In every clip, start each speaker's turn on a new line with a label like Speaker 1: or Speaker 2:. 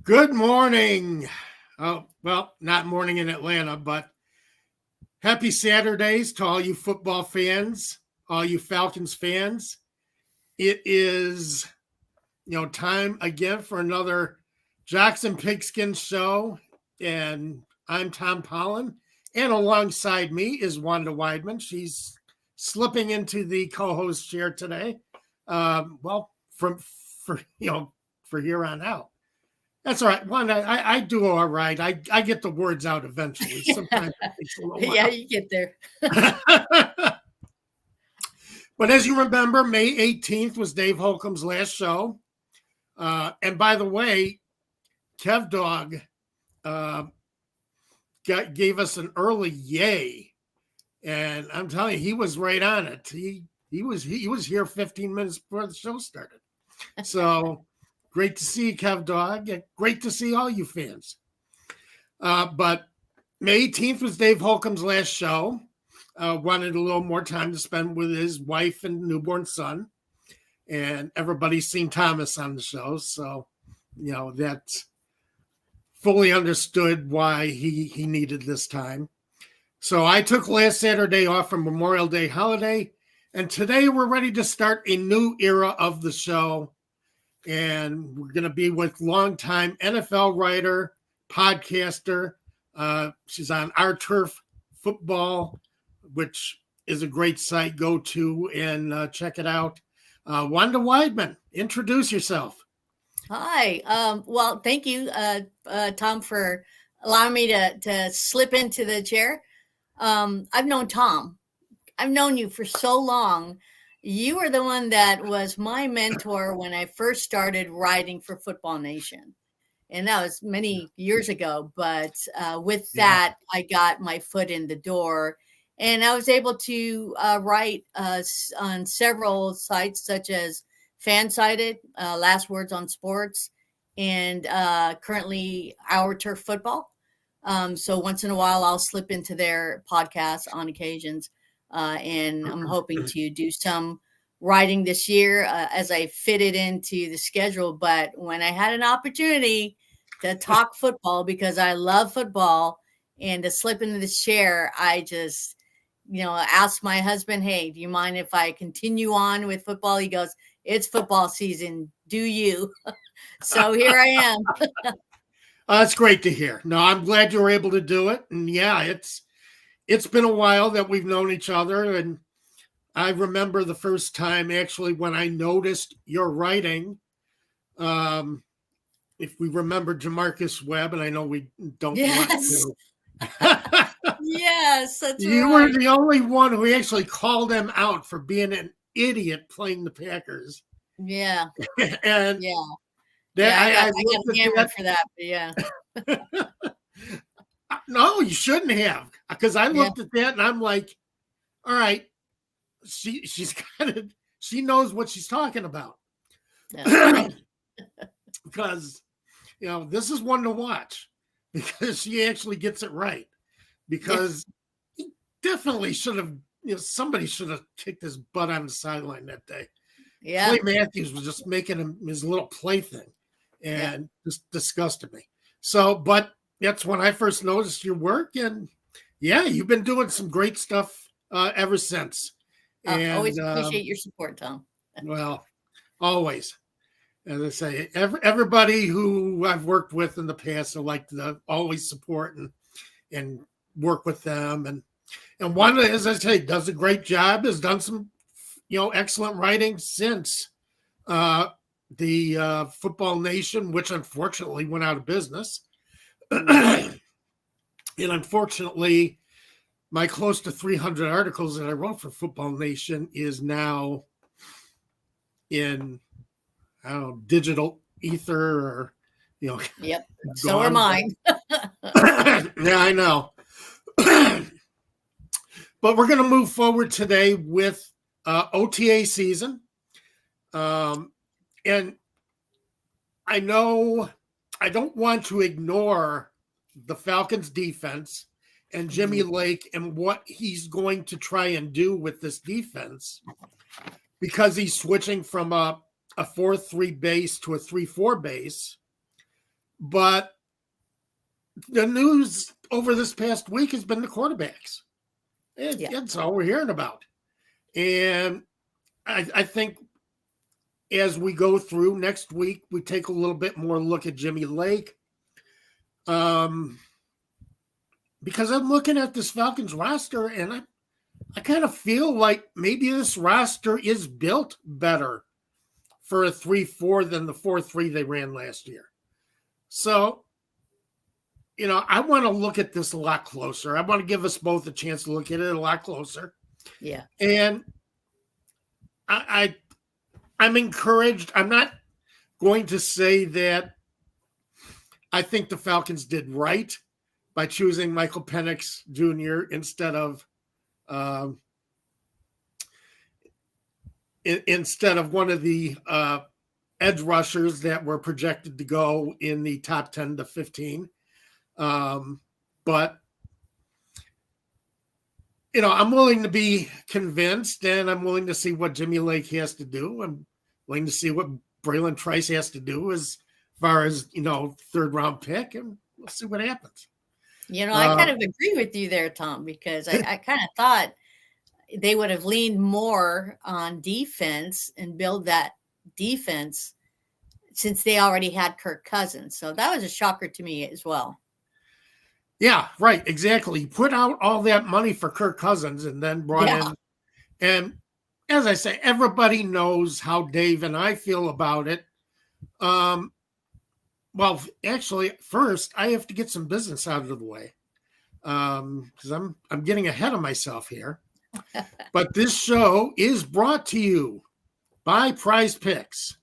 Speaker 1: Good morning. Oh, well, not morning in Atlanta, but happy Saturdays to all you football fans, all you Falcons fans. It is, time again for another Jackson Pigskin show. And I'm Tom Pollen. And alongside me is Wanda Weidman. She's slipping into the co-host chair today. For here on out. That's all right. I do all right. I get the words out eventually. Sometimes it takes a little while.
Speaker 2: Yeah, you get there.
Speaker 1: But as you remember, May 18th was Dave Holcomb's last show. And by the way, Kev Dog gave us an early yay. And I'm telling you, he was right on it. He was here 15 minutes before the show started. So great to see you, Kev Dog. Great to see all you fans. But May 18th was Dave Holcomb's last show. Wanted a little more time to spend with his wife and newborn son. And everybody's seen Thomas on the show. So, that's fully understood why he needed this time. So I took last Saturday off from Memorial Day holiday. And today we're ready to start a new era of the show. And we're going to be with longtime NFL writer, podcaster. She's on Our Turf Football, which is a great site. Go to and check it out. Wanda Weidman, introduce yourself.
Speaker 2: Hi. Well, thank you, Tom, for allowing me to slip into the chair. I've known Tom. I've known you for so long. You were the one that was my mentor when I first started writing for Football Nation. And that was many years ago. But with that, I got my foot in the door. And I was able to write on several sites such as Fansided, Last Words on Sports, and currently Our Turf Football. So once in a while, I'll slip into their podcast on occasions. And I'm hoping to do some writing this year as I fit it into the schedule. But when I had an opportunity to talk football, because I love football, and to slip into this chair, I just, asked my husband, hey, do you mind if I continue on with football? He goes, it's football season. Do you? So here I am.
Speaker 1: It's great to hear. No, I'm glad you were able to do it. And yeah, it's been a while that we've known each other. And I remember the first time actually when I noticed your writing. If we remember Jamarcus Webb, and I know we don't want to.
Speaker 2: Yes, that's
Speaker 1: you
Speaker 2: right.
Speaker 1: were the only one who actually called him out for being an idiot playing the Packers.
Speaker 2: Yeah.
Speaker 1: And
Speaker 2: I got hammered for that, but yeah.
Speaker 1: No, you shouldn't have, because I looked at that and I'm like, all right, she knows what she's talking about. Yeah. Because this is one to watch, because she actually gets it right. Because he definitely should have, somebody should have kicked his butt on the sideline that day.
Speaker 2: Yeah.
Speaker 1: Clay Matthews was just making him his little plaything, and just disgusted me. So, but that's when I first noticed your work, and you've been doing some great stuff ever since. And
Speaker 2: always appreciate your support, Tom.
Speaker 1: Well, always. As I say, everybody who I've worked with in the past, I like to always support and work with them. And Wanda, as I say, does a great job, has done some, excellent writing since the Football Nation, which unfortunately went out of business. And unfortunately, my close to 300 articles that I wrote for Football Nation is now in, I don't know, digital ether, or,
Speaker 2: Yep. So are mine.
Speaker 1: Yeah, I know. But we're going to move forward today with OTA season. And I know I don't want to ignore the Falcons defense and Jimmy Lake and what he's going to try and do with this defense, because he's switching from a 4-3 base to a 3-4 base. But the news over this past week has been the quarterbacks. It's all we're hearing about. And I think as we go through next week, we take a little bit more look at Jimmy Lake. Because I'm looking at this Falcons roster and I kind of feel like maybe this roster is built better for a 3-4 than the 4-3 they ran last year. So, I want to look at this a lot closer. I want to give us both a chance to look at it a lot closer.
Speaker 2: Yeah.
Speaker 1: And I'm encouraged. I'm not going to say that I think the Falcons did right by choosing Michael Penix Jr. instead of one of the edge rushers that were projected to go in the top 10 to 15. But I'm willing to be convinced, and I'm willing to see what Jimmy Lake has to do. I'm willing to see what Braylon Trice has to do as far as, third round pick, and we'll see what happens.
Speaker 2: I kind of agree with you there, Tom, because I kind of thought they would have leaned more on defense and build that defense since they already had Kirk Cousins. So that was a shocker to me as well.
Speaker 1: Yeah, right. Exactly. You put out all that money for Kirk Cousins and then brought in. And as I say, everybody knows how Dave and I feel about it. Well, actually, first, I have to get some business out of the way because I'm getting ahead of myself here. But this show is brought to you by Prize Picks.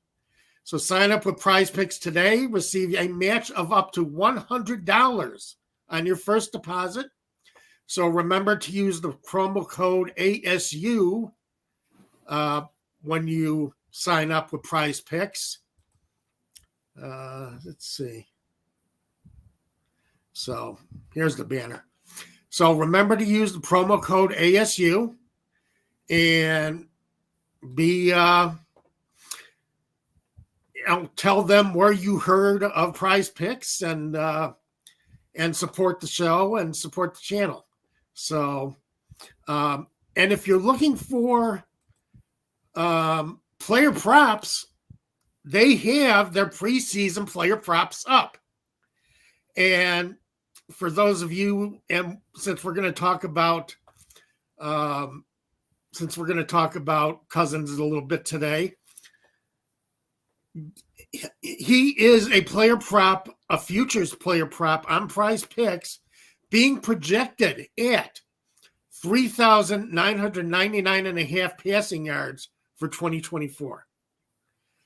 Speaker 1: So sign up with Prize Picks today. Receive a match of up to $100 on your first deposit. So remember to use the promo code ASU when you sign up with Prize Picks. Let's see. So here's the banner. So remember to use the promo code ASU and be tell them where you heard of Prize Picks and support the show and support the channel. So, and if you're looking for player props, they have their preseason player props up. And for those of you, and since we're going to talk about Cousins a little bit today, he is a player prop, a futures player prop on Prize Picks, being projected at 3,999.5 passing yards for 2024.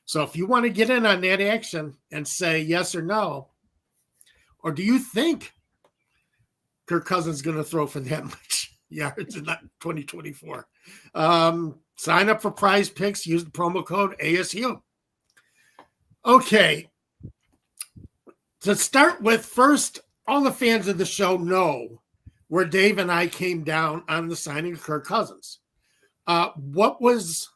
Speaker 1: So if you want to get in on that action and say yes or no, or do you think Kirk Cousins is going to throw for that much yards in 2024? Sign up for Prize Picks. Use the promo code ASU. Okay. To start with, first, all the fans of the show know where Dave and I came down on the signing of Kirk Cousins. What was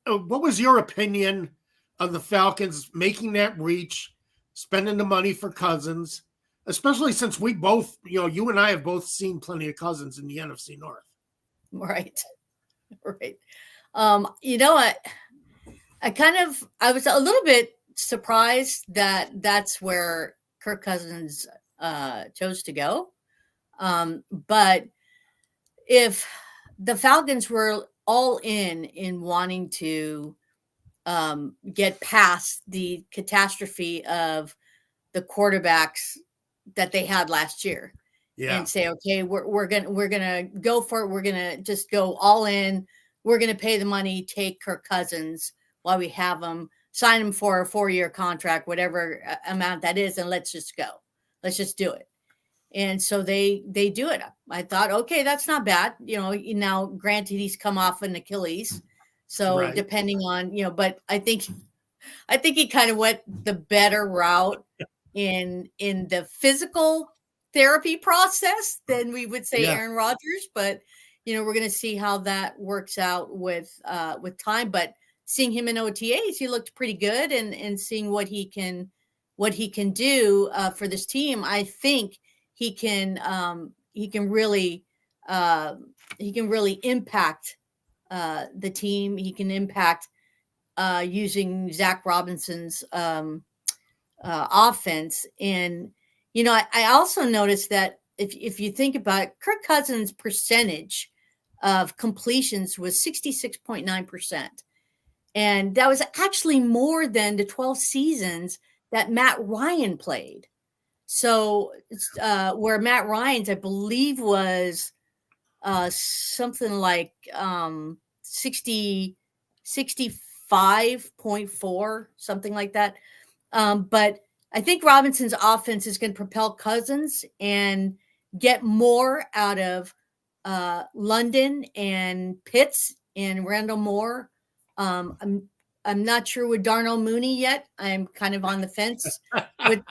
Speaker 1: your opinion of the Falcons making that reach, spending the money for Cousins, especially since we both, you and I have both seen plenty of Cousins in the NFC North?
Speaker 2: Right. I was a little bit surprised that that's where Kirk Cousins chose to go. But if the Falcons were all in wanting to get past the catastrophe of the quarterbacks that they had last year, and say, okay, we're gonna go for it. We're gonna just go all in. We're gonna pay the money, take Kirk Cousins while we have him, sign him for a 4-year contract, whatever amount that is, and let's just go. Let's just do it. And so they do it. I thought, okay, that's not bad. Now granted, he's come off an Achilles. So right. Depending on, but I think he kind of went the better route in the physical therapy process than we would say Aaron Rodgers. But, we're going to see how that works out with time. But seeing him in OTAs, he looked pretty good, and seeing what he can what he can do for this team, I think he can really impact the team. He can impact using Zach Robinson's offense. And I also noticed that if you think about it, Kirk Cousins' percentage of completions was 66.9%. And that was actually more than the 12 seasons that Matt Ryan played. So where Matt Ryan's, I believe, was something like 65.4, something like that. But I think Robinson's offense is going to propel Cousins and get more out of London and Pitts and Randall Moore. I'm not sure with Darnell Mooney yet. I'm kind of on the fence with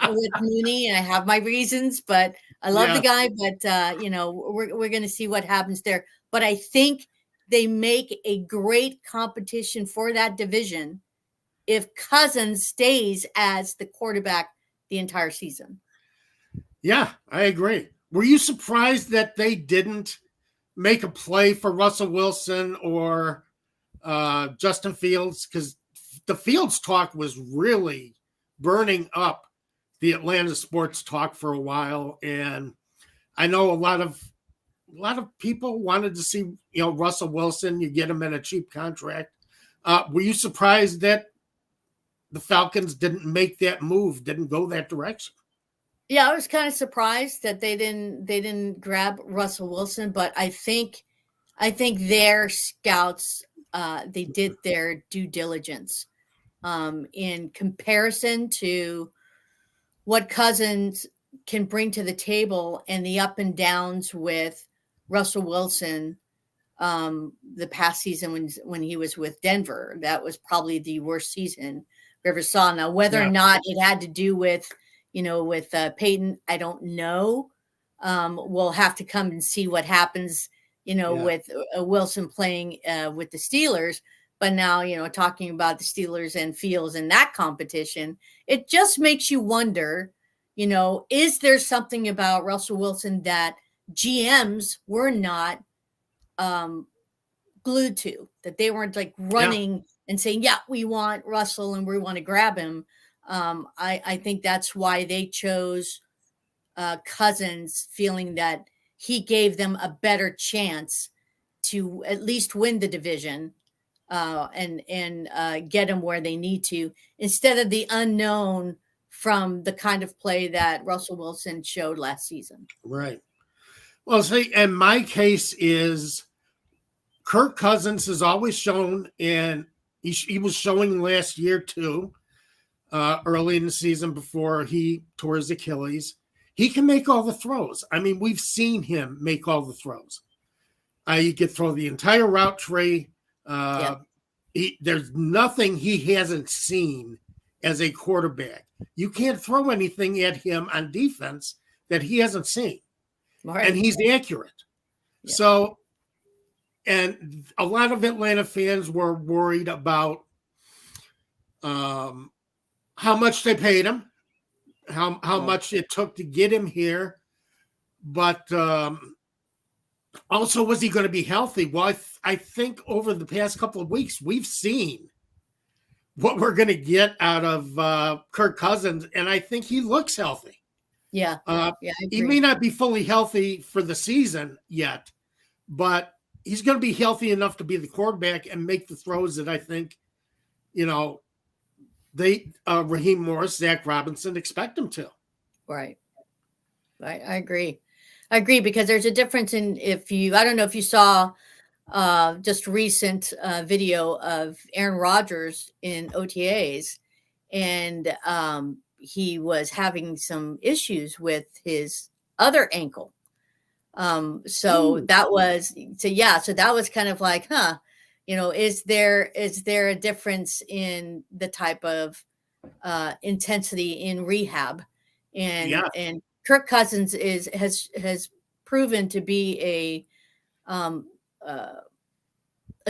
Speaker 2: Mooney, and I have my reasons, but I love the guy. But we're going to see what happens there. But I think they make a great competition for that division if Cousins stays as the quarterback the entire season.
Speaker 1: Yeah, I agree. Were you surprised that they didn't make a play for Russell Wilson or Justin Fields? Because the Fields talk was really burning up the Atlanta sports talk for a while, and I know a lot of people wanted to see Russell Wilson. You get him in a cheap contract. Were you surprised that the Falcons didn't make that move, didn't go that direction?
Speaker 2: Yeah, I was kind of surprised that they didn't grab Russell Wilson, but I think their scouts they did their due diligence in comparison to what Cousins can bring to the table and the up and downs with Russell Wilson the past season when he was with Denver. That was probably the worst season we ever saw. Now, whether or not it had to do with Peyton, I don't know. We'll have to come and see what happens, with Wilson playing with the Steelers. But now, talking about the Steelers and Fields in that competition, it just makes you wonder, is there something about Russell Wilson that GMs were not glued to, that they weren't like running and saying, yeah, we want Russell and we want to grab him. I think that's why they chose Cousins, feeling that he gave them a better chance to at least win the division and get them where they need to, instead of the unknown from the kind of play that Russell Wilson showed last season.
Speaker 1: Right. Well, see, and my case is Kirk Cousins has always shown, and he was showing last year too, early in the season before he tore his Achilles. He can make all the throws. I mean, we've seen him make all the throws. He could throw the entire route tree. There's nothing he hasn't seen as a quarterback. You can't throw anything at him on defense that he hasn't seen. Right. And he's accurate. Yeah. So, and a lot of Atlanta fans were worried about how much they paid him, how much it took to get him here. But also, was he going to be healthy? Well, I think over the past couple of weeks, we've seen what we're going to get out of Kirk Cousins, and I think he looks healthy.
Speaker 2: Yeah.
Speaker 1: He may not be fully healthy for the season yet, but he's going to be healthy enough to be the quarterback and make the throws that I think, Raheem Morris, Zach Robinson expect him to.
Speaker 2: Right. I agree. Because there's a difference in I don't know if you saw just recent video of Aaron Rodgers in OTAs, and he was having some issues with his other ankle. So that was kind of like, is there a difference in the type of intensity in rehab? And Kirk Cousins has proven to be a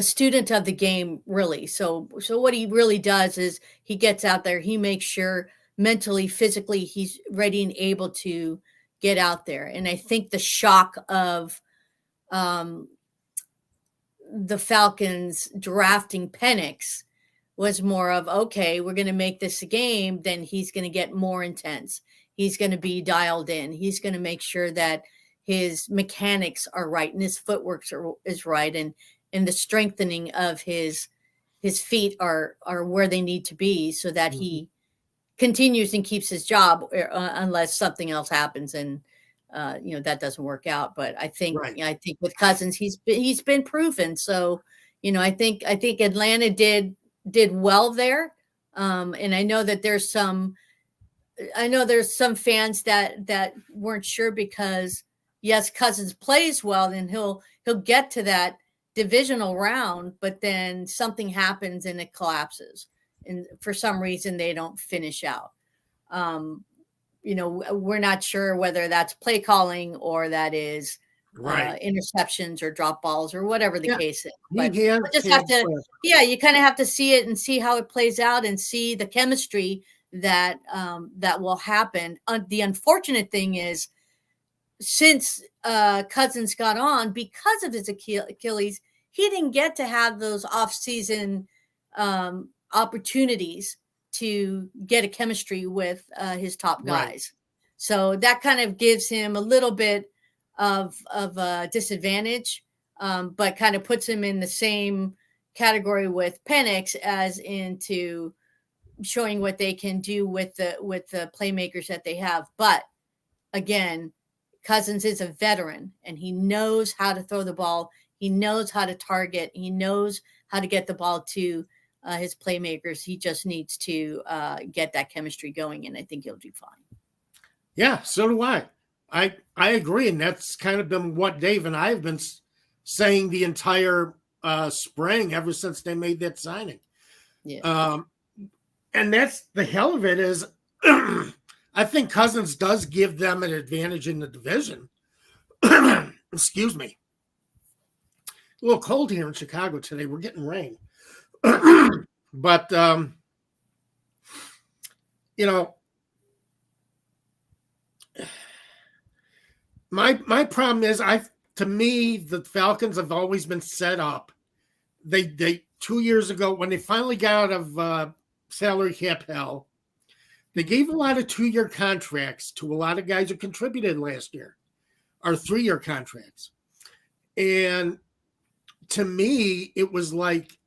Speaker 2: student of the game, really. So what he really does is he gets out there, he makes sure mentally, physically, he's ready and able to get out there. And I think the shock of um, the Falcons drafting Penix was more of, okay, we're going to make this a game, then he's going to get more intense. He's going to be dialed in. He's going to make sure that his mechanics are right and his footwork is right, and the strengthening of his feet are where they need to be, so that he continues and keeps his job, unless something else happens and that doesn't work out. But I think
Speaker 1: Right.
Speaker 2: I think with Cousins, he's been proven. So I think Atlanta did well there, and I know that there's some fans that weren't sure, because yes, Cousins plays well and he'll get to that divisional round, but then something happens and it collapses, and for some reason they don't finish out. Um, we're not sure whether that's play calling or that is
Speaker 1: Right.
Speaker 2: interceptions or drop balls or whatever the
Speaker 1: Yeah.
Speaker 2: case is.
Speaker 1: He
Speaker 2: But
Speaker 1: has
Speaker 2: we just
Speaker 1: had
Speaker 2: have to, you kind of have to see it and see how it plays out and see the chemistry that will happen. The unfortunate thing is, since Cousins got on, because of his Achilles, he didn't get to have those off-season opportunities to get a chemistry with his top guys.
Speaker 1: Right.
Speaker 2: So that kind of gives him a little bit of a disadvantage, but kind of puts him in the same category with Penix, as into showing what they can do with the playmakers that they have. But again, Cousins is a veteran and he knows how to throw the ball. He knows how to target. He knows how to get the ball to his playmakers. He just needs to get that chemistry going, and I think he'll do fine.
Speaker 1: Yeah, so do I. I agree, and that's kind of been what Dave and I have been saying the entire spring, ever since they made that signing.
Speaker 2: Yeah.
Speaker 1: And that's the hell of it is, I think Cousins does give them an advantage in the division. Excuse me. A little cold here in Chicago today. We're getting rain. But, my problem is, to me, the Falcons have always been set up. They 2 years ago, when they finally got out of salary cap hell, they gave a lot of 2-year contracts to a lot of guys who contributed last year, or 3-year contracts. And to me, it was like,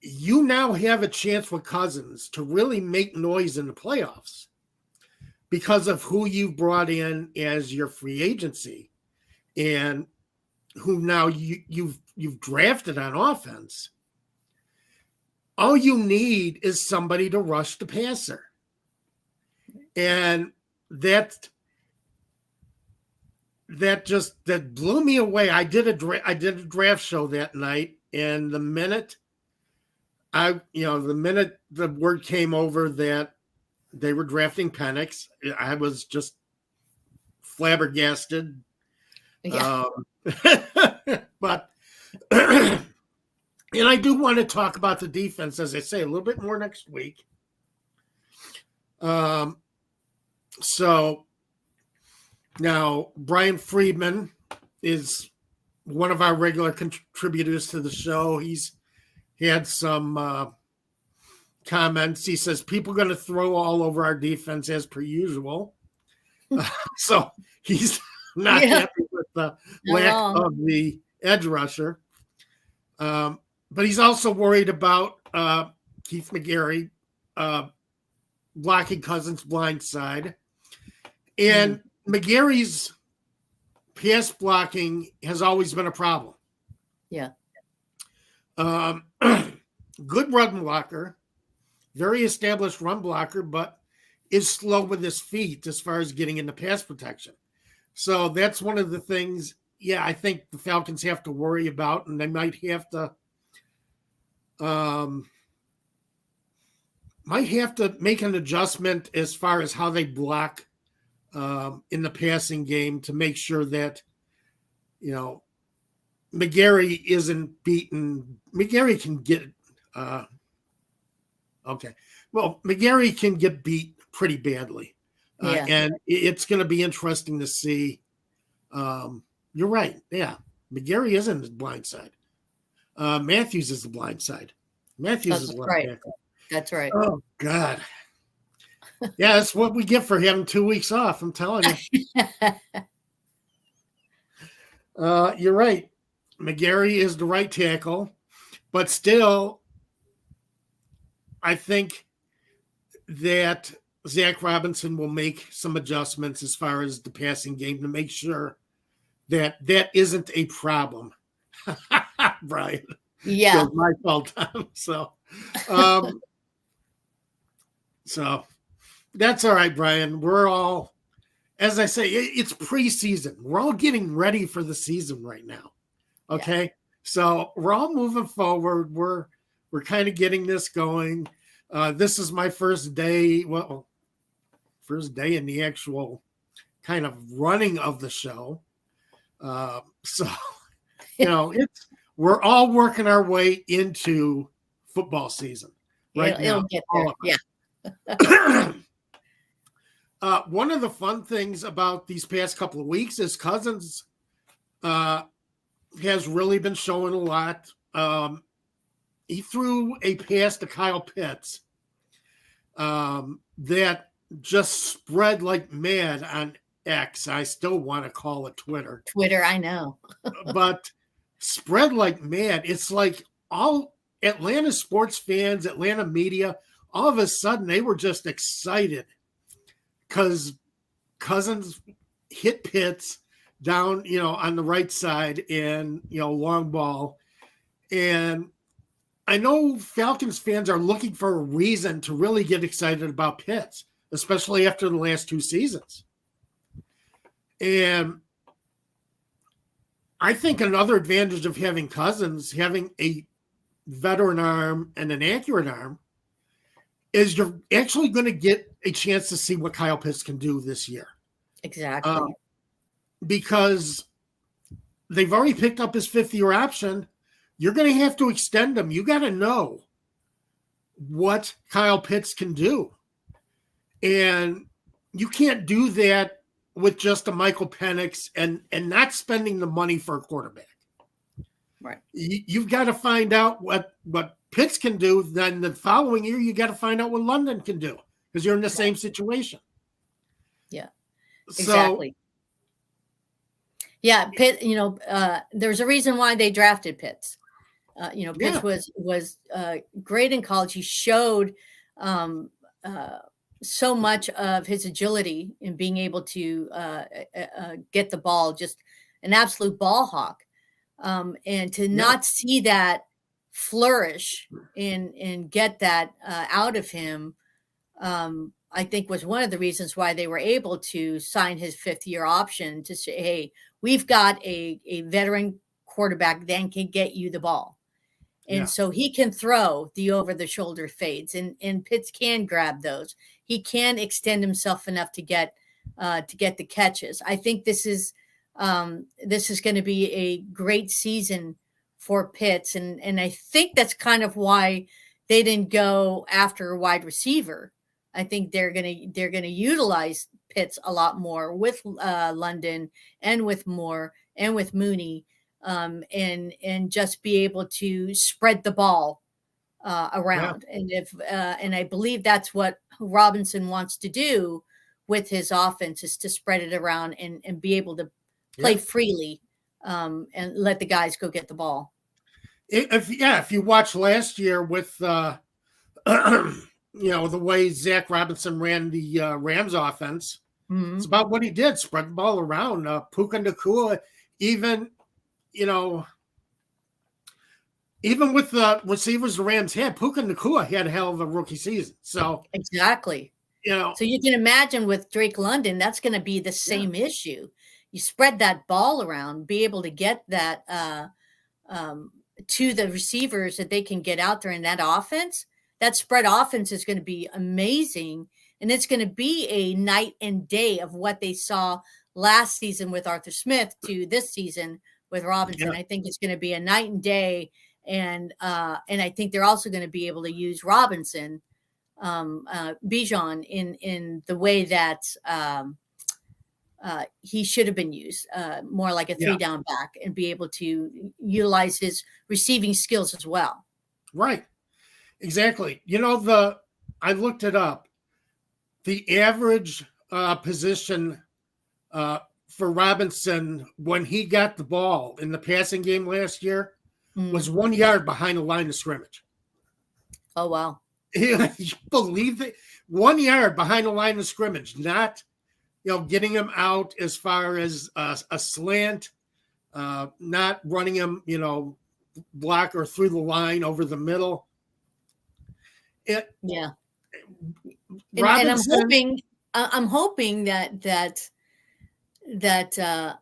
Speaker 1: you now have a chance with Cousins to really make noise in the playoffs because of who you've brought in as your free agency and who now you've drafted on offense. All you need is somebody to rush the passer. And that blew me away. I did a draft show that night, and the minute the word came over that they were drafting Penix, I was just flabbergasted.
Speaker 2: Yeah.
Speaker 1: But and I do want to talk about the defense, as I say, a little bit more next week. So now Brian Friedman is one of our regular contributors to the show. He had some comments. He says, people are going to throw all over our defense as per usual. So he's not happy with the lack of the edge rusher. But he's also worried about Keith McGarry blocking Cousins' blind side. And McGarry's pass blocking has always been a problem.
Speaker 2: Yeah.
Speaker 1: Good run blocker, very established run blocker, but is slow with his feet as far as getting into pass protection. So that's one of the things, I think the Falcons have to worry about, and they might have to make an adjustment as far as how they block in the passing game to make sure that, McGarry isn't beaten. McGarry can get, Well, McGarry can get beat pretty badly.
Speaker 2: Yeah.
Speaker 1: And it's going to be interesting to see. You're right. Yeah. McGarry isn't the blind side. Matthews is the blind side. Matthews is
Speaker 2: That's
Speaker 1: left
Speaker 2: right.
Speaker 1: tackle.
Speaker 2: That's right.
Speaker 1: Oh, God. Yeah, that's what we get for having 2 weeks off. I'm telling you. You're right. McGarry is the right tackle. But still, I think that Zach Robinson will make some adjustments as far as the passing game to make sure that that isn't a problem. Brian.
Speaker 2: Yeah.
Speaker 1: So my fault, Tom. Um, so that's all right, Brian. We're all, as I say, it's preseason. We're all getting ready for the season right now. Okay. Yeah. So we're all moving forward. We're kind of getting this going. This is my first day. Well, first day in the actual kind of running of the show. So, we're all working our way into football season right now.
Speaker 2: It'll get there. Yeah.
Speaker 1: One of the fun things about these past couple of weeks is Cousins has really been showing a lot. He threw a pass to Kyle Pitts that just spread like mad on X. I still want to call it Twitter.
Speaker 2: Twitter, I know.
Speaker 1: But spread like mad. It's like all Atlanta sports fans, Atlanta media, all of a sudden they were just excited because Cousins hit Pitts down, on the right side and, long ball. And I know Falcons fans are looking for a reason to really get excited about Pitts, especially after the last 2 seasons. And I think another advantage of having Cousins, having a veteran arm and an accurate arm, is you're actually going to get a chance to see what Kyle Pitts can do this year.
Speaker 2: Exactly.
Speaker 1: Because they've already picked up his 5th-year option. You're going to have to extend him. You got to know what Kyle Pitts can do. And you can't do that with just a Michael Penix and not spending the money for a quarterback.
Speaker 2: Right.
Speaker 1: You've got to find out what Pitts can do. Then the following year, you got to find out what London can do because you're in the same situation.
Speaker 2: Yeah,
Speaker 1: so,
Speaker 2: exactly. Yeah, Pitt. There's a reason why they drafted Pitts. Pitts was great in college. He showed so much of his agility in being able to get the ball, just an absolute ball hawk. And to not see that flourish and get that out of him, I think was one of the reasons why they were able to sign his 5th-year option to say, hey, we've got a veteran quarterback that can get you the ball. And so he can throw the over-the-shoulder fades, and Pitts can grab those. He can extend himself enough to get the catches. I think this is going to be a great season for Pitts, and I think that's kind of why they didn't go after a wide receiver. I think they're gonna utilize Pitts a lot more with London and with Moore and with Mooney. And just be able to spread the ball around. Yeah. And I believe that's what Robinson wants to do with his offense, is to spread it around and be able to play freely and let the guys go get the ball.
Speaker 1: If you watch last year with the way Zach Robinson ran the Rams offense, it's about what he did: spread the ball around. Puka Nacua, even with the receivers the Rams had, Puka Nacua had a hell of a rookie season. So
Speaker 2: exactly, so you can imagine with Drake London, that's going to be the same issue. You spread that ball around, be able to get that to the receivers that they can get out there in that offense. That spread offense is going to be amazing, and it's going to be a night and day of what they saw last season with Arthur Smith to this season with Robinson. I think it's going to be a night and day, and I think they're also going to be able to use Robinson Bijan in the way that he should have been used, more like a
Speaker 1: Yeah.
Speaker 2: 3-down back, and be able to utilize his receiving skills as well.
Speaker 1: Right. Exactly. I looked it up. The average position for Robinson when he got the ball in the passing game last year was 1 yard behind the line of scrimmage.
Speaker 2: Oh, wow.
Speaker 1: You believe it? 1 yard behind the line of scrimmage, not getting him out as far as a slant, not running him, block or through the line over the middle.
Speaker 2: Yeah.
Speaker 1: Robinson,
Speaker 2: and I'm hoping that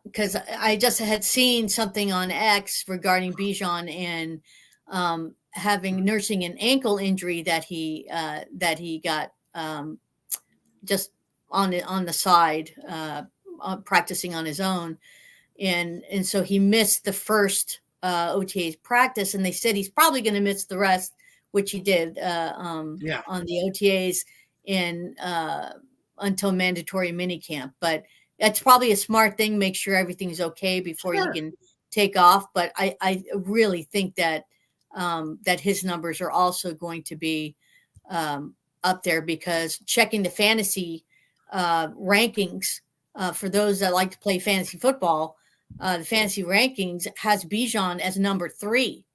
Speaker 2: because I just had seen something on X regarding Bijan and nursing an ankle injury that he got just on the side, practicing on his own, and so he missed the first OTA practice, and they said he's probably going to miss the rest, which he did on the OTAs until mandatory minicamp. But that's probably a smart thing. Make sure everything's okay before you can take off. But I really think that his numbers are also going to be up there, because checking the fantasy rankings for those that like to play fantasy football, the fantasy rankings has Bijan as number 3.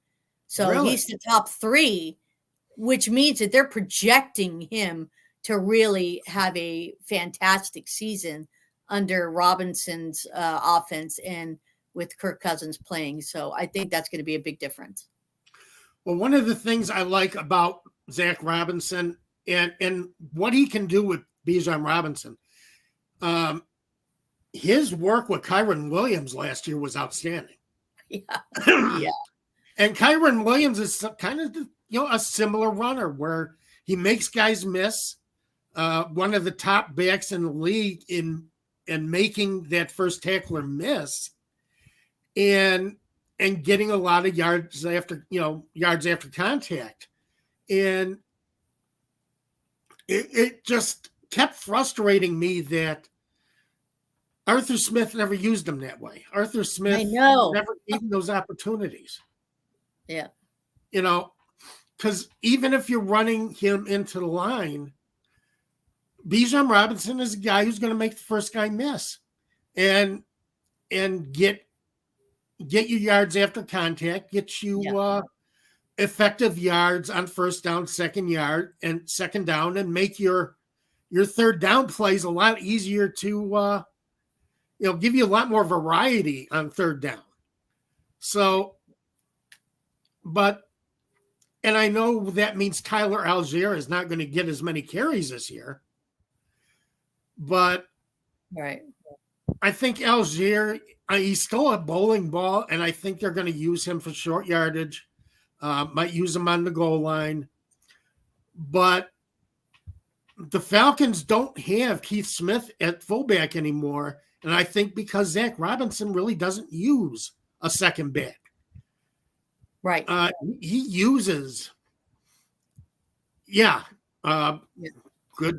Speaker 2: So he's the top 3, which means that they're projecting him to really have a fantastic season under Robinson's offense and with Kirk Cousins playing. So I think that's going to be a big difference.
Speaker 1: Well, one of the things I like about Zach Robinson and what he can do with Bijan Robinson, his work with Kyren Williams last year was outstanding.
Speaker 2: Yeah.
Speaker 1: And Kyren Williams is kind of a similar runner where he makes guys miss. One of the top backs in the league in making that first tackler miss, and getting a lot of yards after contact. And it just kept frustrating me that Arthur Smith never used him that way. Arthur Smith never gave him those opportunities.
Speaker 2: Yeah.
Speaker 1: Because even if you're running him into the line, Bijan Robinson is a guy who's going to make the first guy miss and get you yards after contact, get you effective yards on first down, second down, and make your third down plays a lot easier to give you a lot more variety on third down. So, and I know that means Tyler Algier is not going to get as many carries this year, but I think Algier, he's still a bowling ball, and I think they're going to use him for short yardage. Might use him on the goal line. But the Falcons don't have Keith Smith at fullback anymore, and I think because Zach Robinson really doesn't use a second back.
Speaker 2: Right.
Speaker 1: He uses good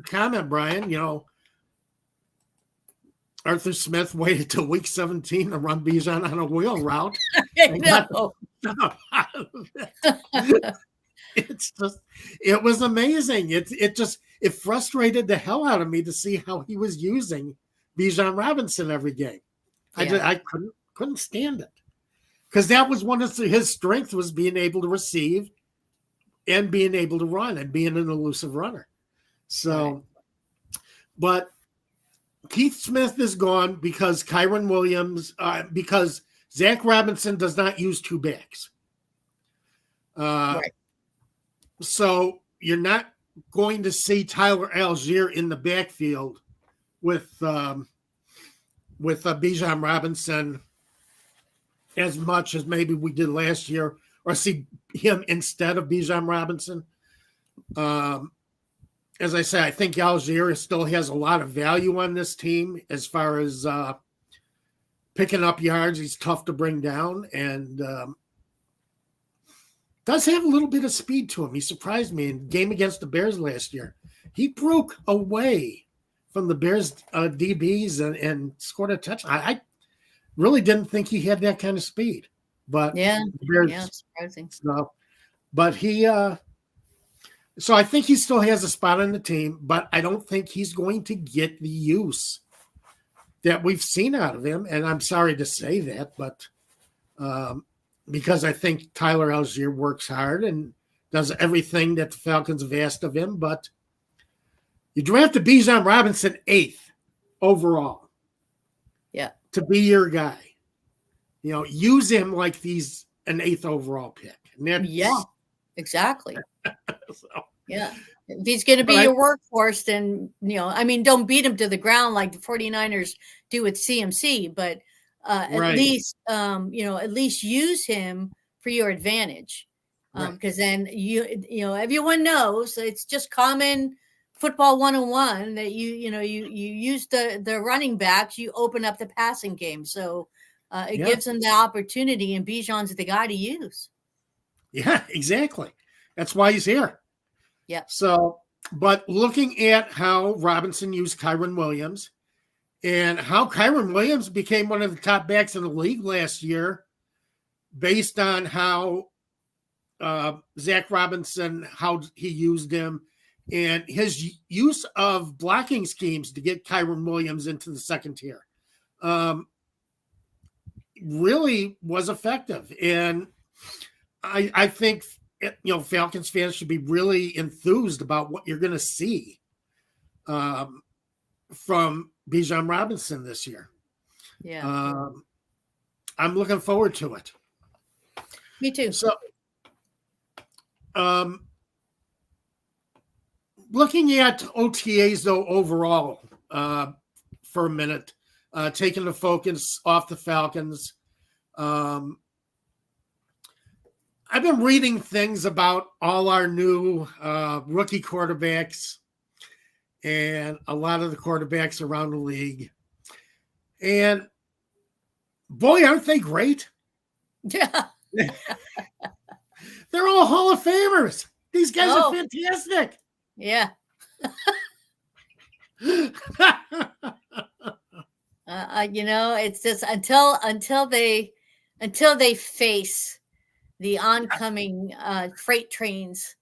Speaker 1: comment, Brian. Arthur Smith waited till week 17 to run Bijan on a wheel route. It was amazing. It frustrated the hell out of me to see how he was using Bijan Robinson every game. I couldn't stand it, because that was one of his strengths, was being able to receive and being able to run and being an elusive runner. So, but Keith Smith is gone because Kyren Williams, because Zach Robinson does not use two backs. So you're not going to see Tyler Algier in the backfield with Bijan Robinson as much as maybe we did last year, or see him instead of Bijan Robinson. As I say, I think Algier still has a lot of value on this team as far as picking up yards. He's tough to bring down, and does have a little bit of speed to him. He surprised me in game against the Bears last year. He broke away from the Bears DBs and scored a touchdown. I really didn't think he had that kind of speed, but
Speaker 2: Yeah,
Speaker 1: the Bears,
Speaker 2: yeah, surprising.
Speaker 1: so, but he, so I think he still has a spot on the team, but I don't think he's going to get the use that we've seen out of him. And I'm sorry to say that, but because I think Tyler Algier works hard and does everything that the Falcons have asked of him, but you drafted Bijan Robinson 8th overall.
Speaker 2: Yeah.
Speaker 1: To be your guy. Use him like he's an 8th overall pick.
Speaker 2: Yeah, exactly.
Speaker 1: So,
Speaker 2: yeah. If he's going to be your workhorse, then, don't beat him to the ground like the 49ers do with CMC, but at least, at least use him for your advantage. Because then everyone knows everyone it's just common football 101 that you use the running backs, you open up the passing game. So it gives them the opportunity, and Bijan's the guy to use.
Speaker 1: Yeah, exactly. That's why he's here.
Speaker 2: Yeah.
Speaker 1: So, but looking at how Robinson used Kyren Williams and how Kyren Williams became one of the top backs in the league last year based on how Zach Robinson, how he used him, and his use of blocking schemes to get Kyren Williams into the second tier really was effective. And I think, Falcons fans should be really enthused about what you're going to see from Bijan Robinson this year.
Speaker 2: Yeah.
Speaker 1: I'm looking forward to it.
Speaker 2: Me too.
Speaker 1: So, looking at OTAs, though, overall, for a minute, taking the focus off the Falcons, I've been reading things about all our new rookie quarterbacks and a lot of the quarterbacks around the league. And, boy, aren't they great?
Speaker 2: Yeah.
Speaker 1: They're all Hall of Famers. These guys are fantastic.
Speaker 2: Yeah. It's just until they face the oncoming freight trains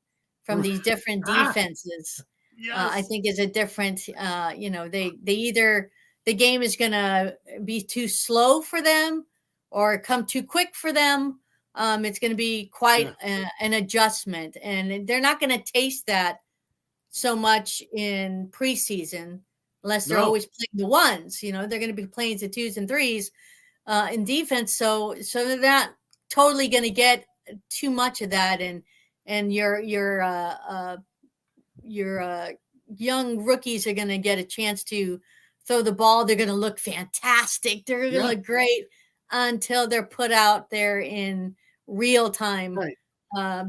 Speaker 2: from these different defenses, I think is a different. They either the game is going to be too slow for them or come too quick for them. It's going to be quite an adjustment, and they're not going to taste that so much in preseason unless they're always playing the ones. They're going to be playing the 2s and 3s in defense, so they're not totally going to get too much of that, and your young rookies are going to get a chance to throw the ball. They're going to look fantastic. They're going to look great until they're put out there in real time,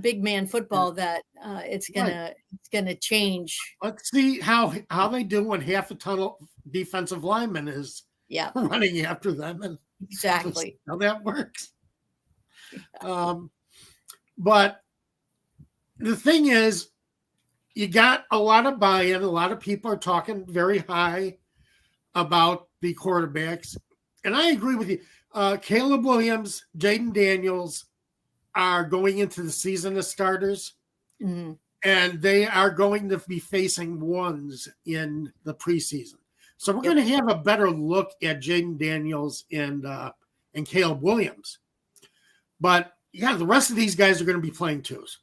Speaker 2: big man football. That it's gonna change.
Speaker 1: Let's see how they do when half a ton of defensive linemen is running after them, and
Speaker 2: exactly
Speaker 1: how that works. But the thing is, you got a lot of buy-in. A lot of people are talking very high about the quarterbacks, and I agree with you. Caleb Williams, Jaden Daniels are going into the season as starters, and they are going to be facing ones in the preseason. So we're going to have a better look at Jaden Daniels and Caleb Williams. But the rest of these guys are going to be playing 2s.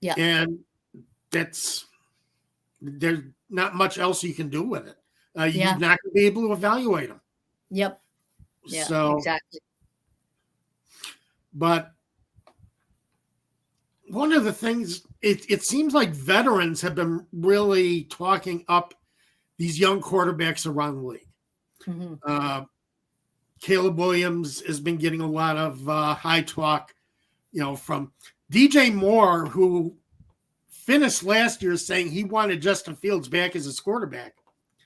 Speaker 1: Yeah, and there's not much else you can do with it. You're not going to be able to evaluate them.
Speaker 2: Yep. Yeah,
Speaker 1: so,
Speaker 2: exactly.
Speaker 1: But one of the things, it seems like veterans have been really talking up these young quarterbacks around the league. Mm-hmm. Caleb Williams has been getting a lot of high talk, from DJ Moore, who finished last year saying he wanted Justin Fields back as his quarterback.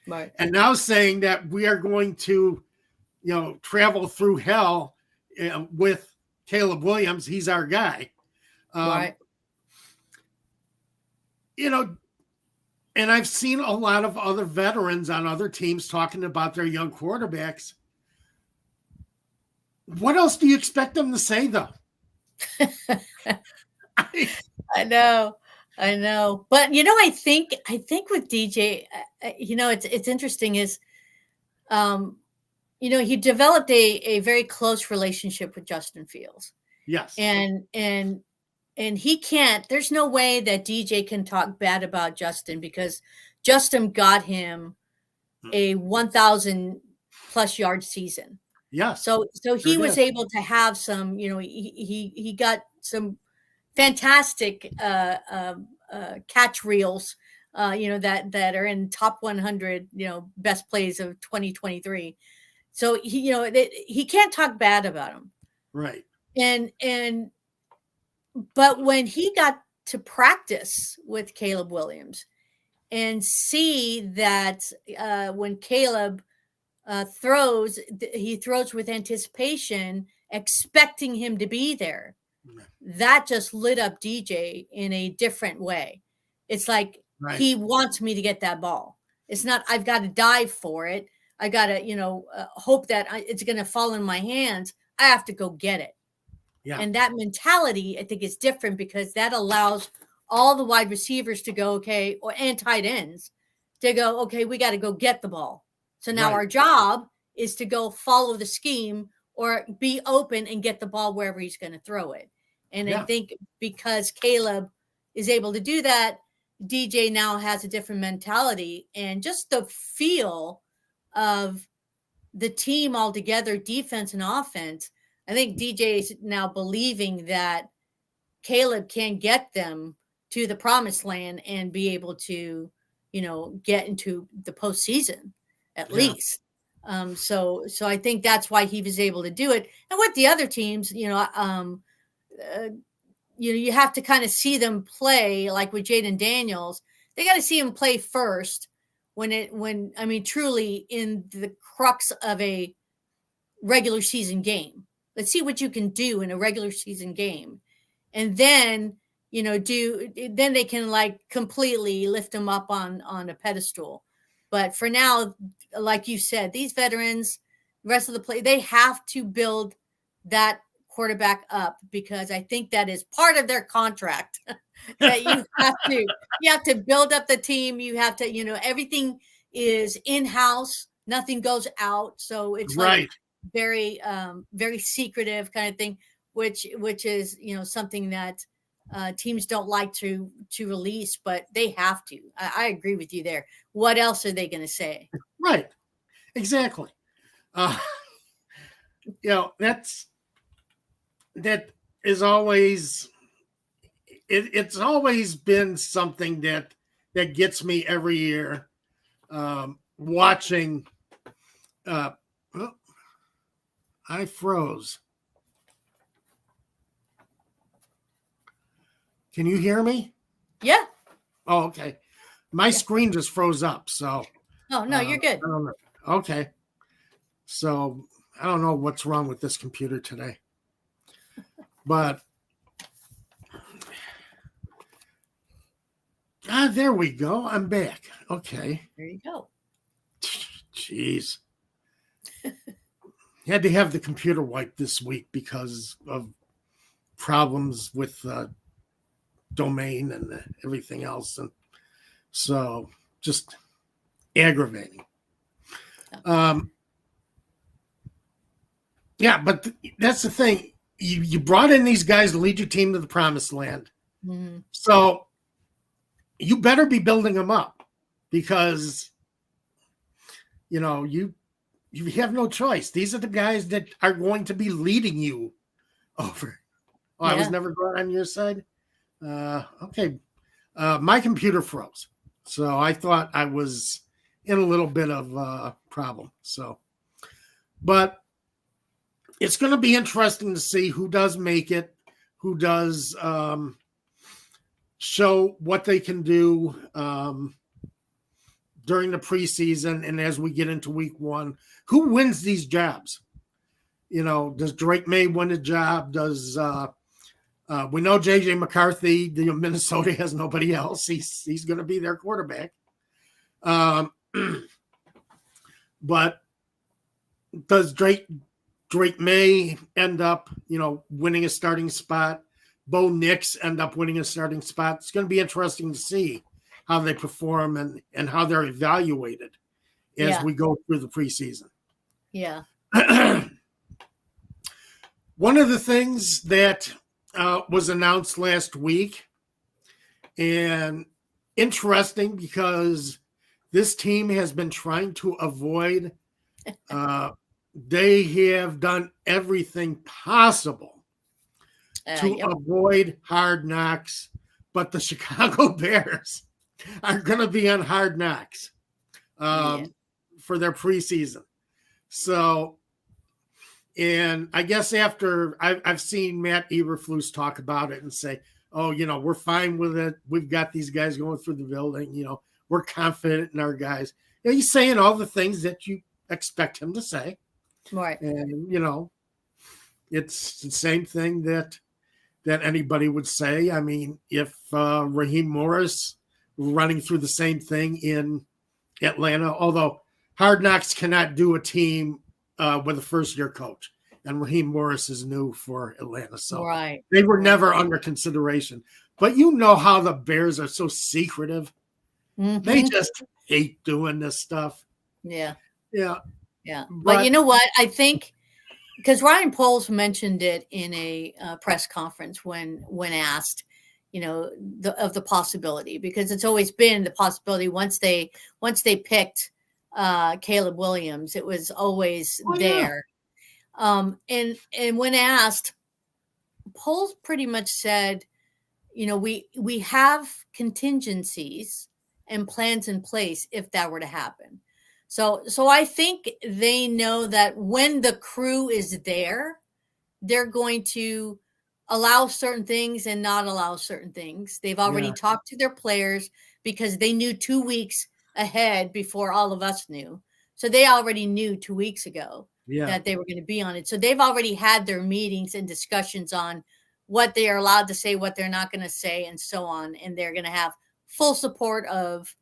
Speaker 2: Right.
Speaker 1: And now saying that we are going to, travel through hell with Caleb Williams. He's our guy. Um,
Speaker 2: Right.
Speaker 1: you know, and I've seen a lot of other veterans on other teams talking about their young quarterbacks. What else do you expect them to say, though?
Speaker 2: I know. I know. But I think with DJ, it's interesting is um he developed a very close relationship with Justin Fields.
Speaker 1: Yes.
Speaker 2: And he can't there's no way that DJ can talk bad about Justin because Justin got him a 1,000 plus yard season.
Speaker 1: Yes.
Speaker 2: So
Speaker 1: Sure
Speaker 2: he was
Speaker 1: did.
Speaker 2: able to have some, he got some fantastic catch reels, that are in top 100, best plays of 2023. So he can't talk bad about him.
Speaker 1: Right.
Speaker 2: And but when he got to practice with Caleb Williams and see that when Caleb he throws with anticipation, expecting him to be there. That just lit up DJ in a different way. It's like
Speaker 1: Right.
Speaker 2: he wants me to get that ball. It's not I've got to dive for it. I got to, hope that it's going to fall in my hands. I have to go get it.
Speaker 1: Yeah.
Speaker 2: And that mentality, I think, is different because that allows all the wide receivers to go, okay, and tight ends to go, okay, we got to go get the ball. So now
Speaker 1: Right.
Speaker 2: our job is to go follow the scheme or be open and get the ball wherever he's going to throw it. And I
Speaker 1: Yeah.
Speaker 2: think because Caleb is able to do that, DJ now has a different mentality and just the feel of the team altogether, defense and offense. I think DJ is now believing that Caleb can get them to the promised land and be able to, get into the postseason at
Speaker 1: Yeah.
Speaker 2: least. So I think that's why he was able to do it. And with the other teams, you have to kind of see them play, like with Jaden Daniels. They got to see him play first truly in the crux of a regular season game. Let's see what you can do in a regular season game. And then, then they can like completely lift them up on a pedestal. But for now, like you said, these veterans, rest of the play, they have to build that quarterback up because I think that is part of their contract that you have to build up the team. You have to, everything is in-house, nothing goes out. So it's like
Speaker 1: Right.
Speaker 2: very, very secretive kind of thing, which is, something that teams don't like to release, but they have to. I agree with you there. What else are they going to say?
Speaker 1: Right. Exactly. That is always it's always been something that gets me every year, watching. Oh, I froze. Can you hear me?
Speaker 2: Yeah.
Speaker 1: Oh, okay. My screen just froze up. So.
Speaker 2: Oh no, you're good.
Speaker 1: I don't know. Okay. So I don't know what's wrong with this computer today, but there we go. I'm back. Okay.
Speaker 2: There you go.
Speaker 1: Jeez. Had to have the computer wiped this week because of problems with domain and everything else. And so just aggravating. Yeah, but that's the thing. You brought in these guys to lead your team to the promised land.
Speaker 2: Mm-hmm.
Speaker 1: So you better be building them up because, you have no choice. These are the guys that are going to be leading you over. Oh, yeah. I was never going on your side. Okay. My computer froze. So I thought I was in a little bit of a problem. So, but it's going to be interesting to see who does make it, who does show what they can do during the preseason. And as we get into week one, who wins these jobs? Does Drake May win a job? Does We know JJ McCarthy, Minnesota has nobody else. He's going to be their quarterback. But does Drake May end up, winning a starting spot? Bo Nix end up winning a starting spot? It's going to be interesting to see how they perform and how they're evaluated as we go through the preseason.
Speaker 2: Yeah.
Speaker 1: One of the things that was announced last week, and interesting because this team has been trying to avoid, they have done everything possible to avoid Hard Knocks, but the Chicago Bears are going to be on Hard Knocks for their preseason. So, and I guess after I've seen Matt Eberflus talk about it and say, oh, we're fine with it. We've got these guys going through the building. We're confident in our guys. He's saying all the things that you expect him to say.
Speaker 2: Right.
Speaker 1: And, it's the same thing that anybody would say. I mean, if Raheem Morris running through the same thing in Atlanta, although Hard Knocks cannot do a team with a first-year coach, and Raheem Morris is new for Atlanta, so they were never under consideration. But how the Bears are so secretive. Mm-hmm. They just hate doing this stuff.
Speaker 2: Yeah.
Speaker 1: Yeah.
Speaker 2: Yeah. But you know what? I think because Ryan Poles mentioned it in a press conference when asked, of the possibility, because it's always been the possibility once they picked Caleb Williams, it was always there. And when asked, Poles pretty much said, we have contingencies and plans in place if that were to happen. So I think they know that when the crew is there, they're going to allow certain things and not allow certain things. They've already talked to their players because they knew 2 weeks ahead before all of us knew. So they already knew 2 weeks ago that they were going to be on it. So they've already had their meetings and discussions on what they are allowed to say, what they're not going to say, and so on. And they're going to have full support of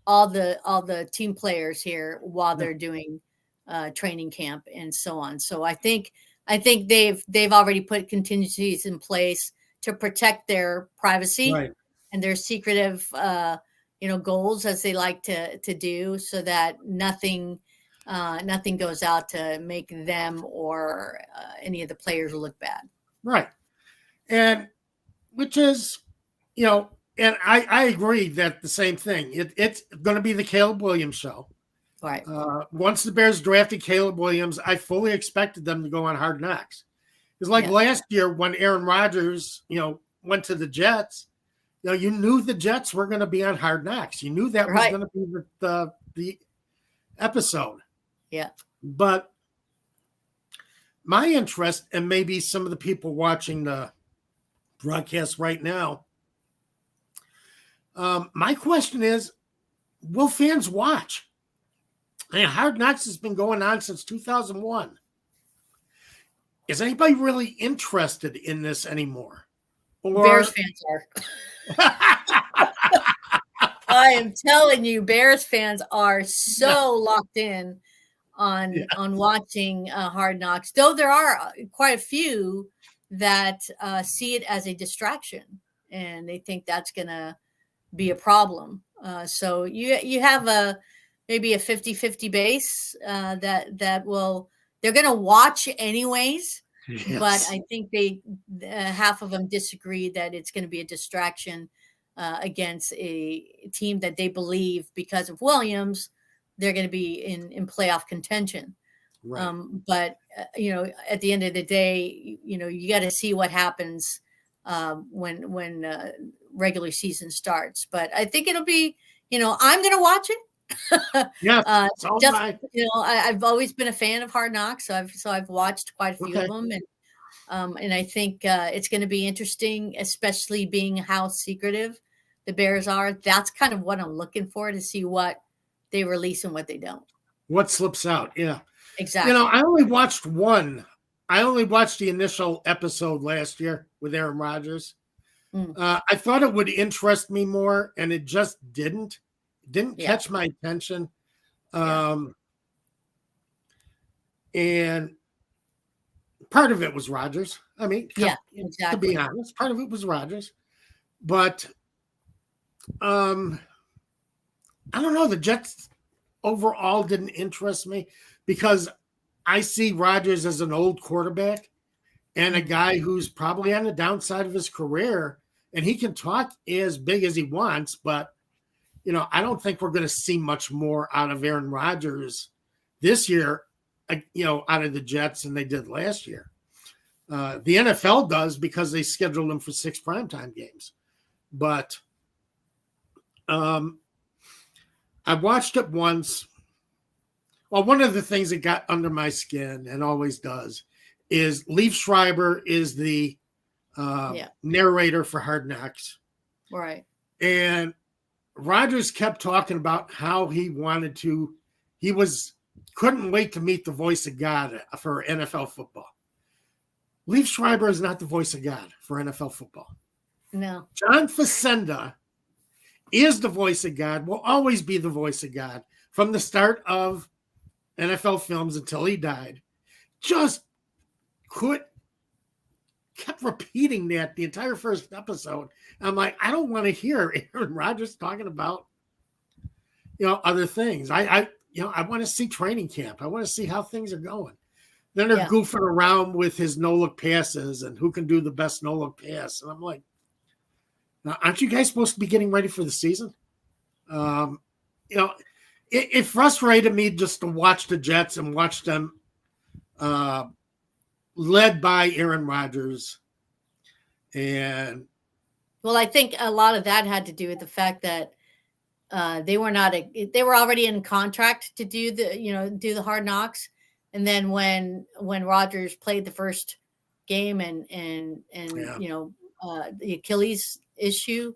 Speaker 2: all the team players here while they're doing training camp and so on. So I think they've already put contingencies in place to protect their privacy and their secretive goals, as they like to do, so that nothing goes out to make them or any of the players look bad.
Speaker 1: Right. And which is, and I agree that the same thing. It's going to be the Caleb Williams show.
Speaker 2: Right.
Speaker 1: Once the Bears drafted Caleb Williams, I fully expected them to go on Hard Knocks. It's like last year when Aaron Rodgers, went to the Jets. You knew the Jets were going to be on Hard Knocks. You knew that was going to be the episode.
Speaker 2: Yeah.
Speaker 1: But my interest, and maybe some of the people watching the broadcast right now, my question is, will fans watch? Hard Knocks has been going on since 2001. Is anybody really interested in this anymore?
Speaker 2: Bears fans are. I am telling you, Bears fans are so locked in on watching Hard Knocks. Though there are quite a few that see it as a distraction, and they think that's going to be a problem. So you have maybe a 50-50 base that will, they're going to watch anyways. Yes. But I think half of them disagree that it's going to be a distraction against a team that they believe, because of Williams, they're going to be in playoff contention. Right. But at the end of the day, you got to see what happens when regular season starts. But I think it'll be, I'm going to watch it. I've always been a fan of Hard Knocks, so I've watched quite a few of them, and I think it's going to be interesting, especially being how secretive the Bears are. That's kind of what I'm looking for, to see what they release and what they don't.
Speaker 1: What slips out? Yeah,
Speaker 2: exactly.
Speaker 1: I only watched one. I only watched the initial episode last year with Aaron Rodgers.
Speaker 2: Mm.
Speaker 1: I thought it would interest me more, and it just didn't. It didn't
Speaker 2: Yeah.
Speaker 1: catch my attention.
Speaker 2: Yeah.
Speaker 1: And part of it was Rodgers. I mean,
Speaker 2: Yeah,
Speaker 1: to be
Speaker 2: exactly.
Speaker 1: honest, part of it was Rodgers. But I don't know. The Jets overall didn't interest me because I see Rodgers as an old quarterback and a guy who's probably on the downside of his career, and he can talk as big as he wants, but I don't think we're going to see much more out of Aaron Rodgers this year, out of the Jets than they did last year. The NFL does because they scheduled him for 6 primetime games. But I watched it once. Well, one of the things that got under my skin and always does is Leif Schreiber is the narrator for Hard Knocks.
Speaker 2: Right.
Speaker 1: And Rodgers kept talking about how couldn't wait to meet the voice of God for NFL football. Leif Schreiber is not the voice of God for NFL football.
Speaker 2: No.
Speaker 1: John Facenda is the voice of God, will always be the voice of God from the start of NFL films until he died. Just kept repeating that the entire first episode. I'm like, I don't want to hear Aaron Rodgers talking about, other things. I want to see training camp. I want to see how things are going. Then they're goofing around with his no-look passes and who can do the best no-look pass. And I'm like, now, aren't you guys supposed to be getting ready for the season? It frustrated me just to watch the Jets and watch them led by Aaron Rodgers. And
Speaker 2: well, I think a lot of that had to do with the fact that they were already in contract to do the Hard Knocks. And then when Rodgers played the first game and the Achilles issue,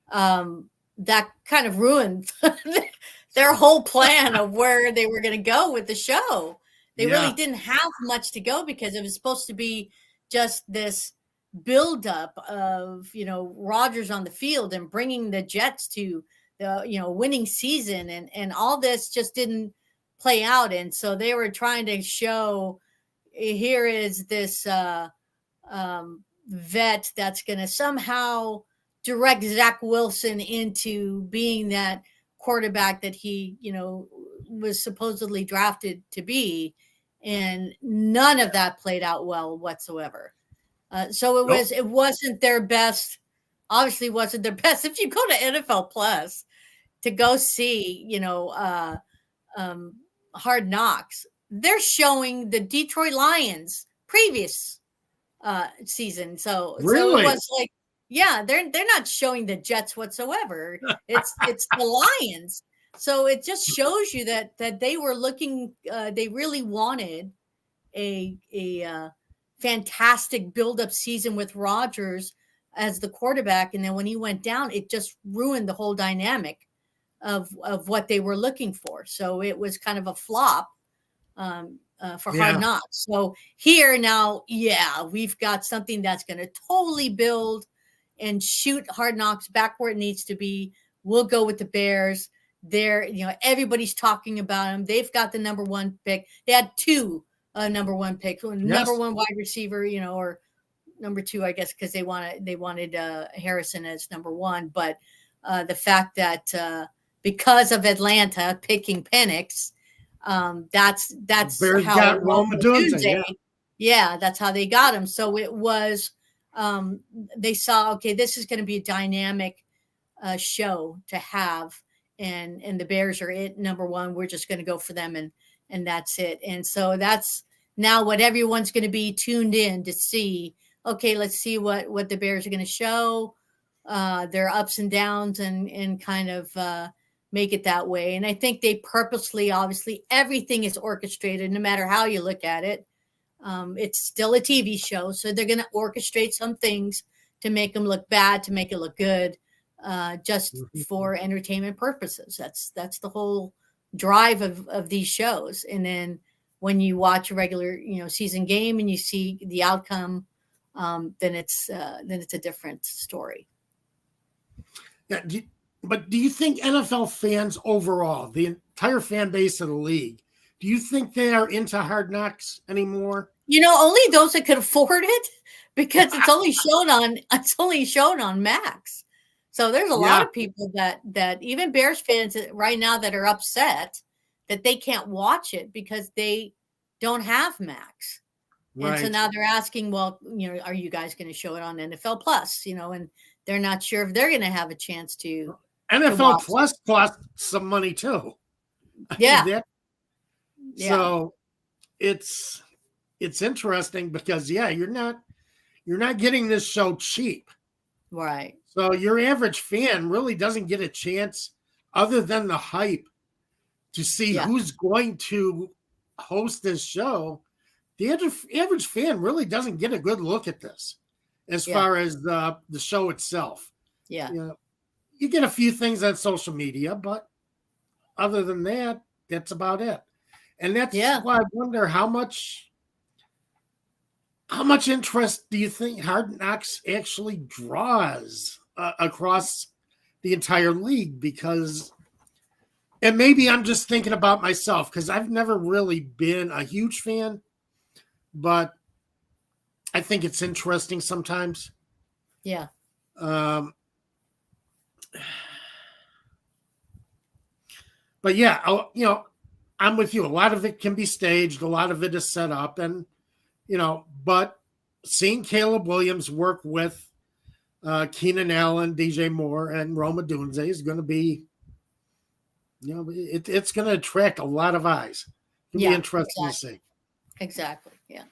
Speaker 2: that kind of ruined their whole plan of where they were going to go with the show. They really didn't have much to go because it was supposed to be just this buildup of Rodgers on the field and bringing the Jets to the winning season, and all this just didn't play out. And so they were trying to show, here is this vet that's going to somehow direct Zach Wilson into being that quarterback that he was supposedly drafted to be, and none of that played out well whatsoever. So it wasn't their best. Obviously, wasn't their best. If you go to NFL Plus to go see, Hard Knocks, they're showing the Detroit Lions previous season. So it was like, they're not showing the Jets whatsoever. It's the Lions. So it just shows you that they were looking. They really wanted a fantastic build-up season with Rodgers as the quarterback, and then when he went down, it just ruined the whole dynamic of what they were looking for. So it was kind of a flop for Hard Knocks. So here now, we've got something that's going to totally build and shoot Hard Knocks back where it needs to be. We'll go with the Bears. They're, everybody's talking about them. They've got the number 1 pick. They had 2 number 1 picks, number 1 wide receiver, or number 2, I guess, because they wanted Harrison as number 1. But the fact that because of Atlanta picking Penix, that's
Speaker 1: Bears
Speaker 2: how
Speaker 1: got Roma Tuesday.
Speaker 2: That's how they got him. So it was they saw, okay, this is going to be a dynamic show to have, and the Bears are number 1. We're just going to go for them, and that's it. And so that's now what everyone's going to be tuned in to see. Okay, let's see what the Bears are going to show, their ups and downs, and kind of make it that way. And I think they purposely, obviously, everything is orchestrated, no matter how you look at it. It's still a TV show, so they're going to orchestrate some things to make them look bad, to make it look good, just for entertainment purposes. That's the whole drive of these shows. And then when you watch a regular season game and you see the outcome then it's a different story.
Speaker 1: Yeah, but do you think NFL fans overall, the entire fan base of the league, do you think they are into Hard Knocks anymore?
Speaker 2: Only those that could afford it, because it's only shown on Max. So there's a lot
Speaker 1: Yeah,
Speaker 2: of people that even Bears fans right now that are upset that they can't watch it because they don't have Max. And so
Speaker 1: right.
Speaker 2: now they're asking, well, are you guys going to show it on NFL Plus? And they're not sure if they're going to have a chance to
Speaker 1: NFL
Speaker 2: watch it.
Speaker 1: Plus costs some money too. I mean
Speaker 2: Yeah,
Speaker 1: that.
Speaker 2: yeah,
Speaker 1: So it's interesting because you're not getting this show cheap.
Speaker 2: right.
Speaker 1: So your average fan really doesn't get a chance, other than the hype, to see
Speaker 2: Yeah,
Speaker 1: who's going to host this show. The average fan really doesn't get a good look at this as
Speaker 2: yeah,
Speaker 1: far as the show itself.
Speaker 2: yeah,
Speaker 1: You know, you get a few things on social media, but other than that, that's about it. And that's
Speaker 2: yeah.
Speaker 1: why I wonder how much interest do you think Hard Knocks actually draws across the entire league? Because, and maybe I'm just thinking about myself because I've never really been a huge fan, but I think it's interesting sometimes.
Speaker 2: Yeah.
Speaker 1: Um, but yeah, I'm with you. A lot of it can be staged, a lot of it is set up, and but seeing Caleb Williams work with Keenan Allen, DJ Moore, and Roma Dunze is going to be, it's going to attract a lot of eyes. It'll be
Speaker 2: Yeah,
Speaker 1: interesting to
Speaker 2: exactly.
Speaker 1: see.
Speaker 2: Exactly. Yeah,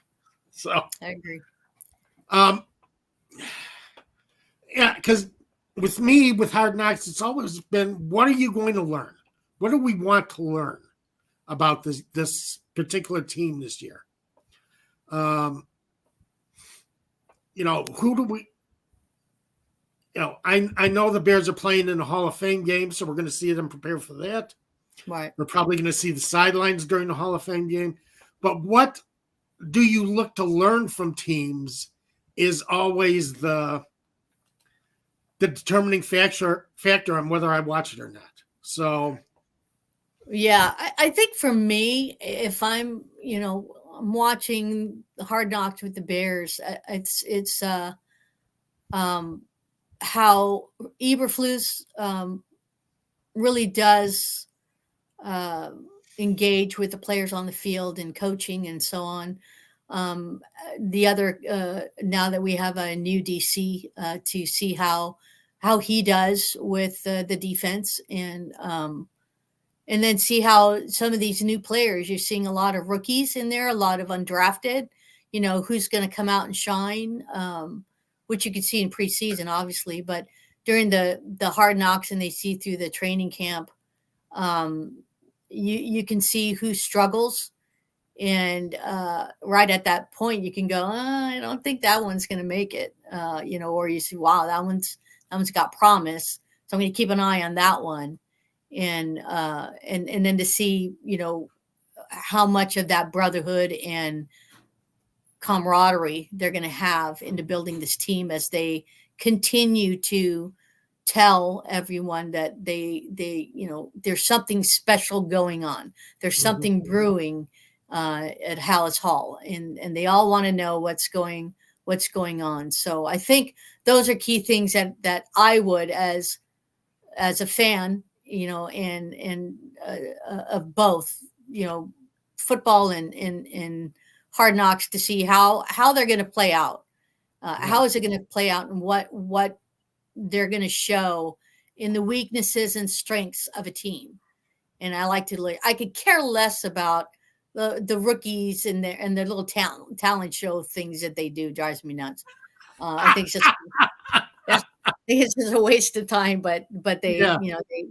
Speaker 1: So,
Speaker 2: I agree.
Speaker 1: um, yeah, because with me, with Hard Knocks, it's always been, what are you going to learn? What do we want to learn about this particular team this year? Who do we? I know the Bears are playing in the Hall of Fame game, so we're going to see them prepare for that.
Speaker 2: Right.
Speaker 1: We're probably going to see the sidelines during the Hall of Fame game. But what do you look to learn from teams is always the determining factor on whether I watch it or not. So,
Speaker 2: Yeah, I think for me, if I'm watching Hard Knocks with the Bears, it's um, how Eberflus really does uh, engage with the players on the field and coaching and so on. The other now that we have a new DC to see how he does with the defense and then see how some of these new players, you're seeing a lot of rookies in there, a lot of undrafted, who's going to come out and shine, which you can see in preseason, obviously, but during the Hard Knocks and they see through the training camp, you can see who struggles. And right at that point, you can go, I don't think that one's going to make it, or you see, wow, that one's got promise. So I'm going to keep an eye on that one. And then to see, how much of that brotherhood and camaraderie they're going to have into building this team as they continue to tell everyone that there's something special going on. There's something brewing at Hallis Hall, and they all want to know what's going on. So I think those are key things that I would, as a fan, and of both, football and Hard Knocks, to see how they're going to play out. How is it going to play out, and what they're going to show in the weaknesses and strengths of a team. And I could care less about the rookies and their little talent show things that they do. Drives me nuts. I think it's just I think it's just a waste of time, but they
Speaker 1: yeah,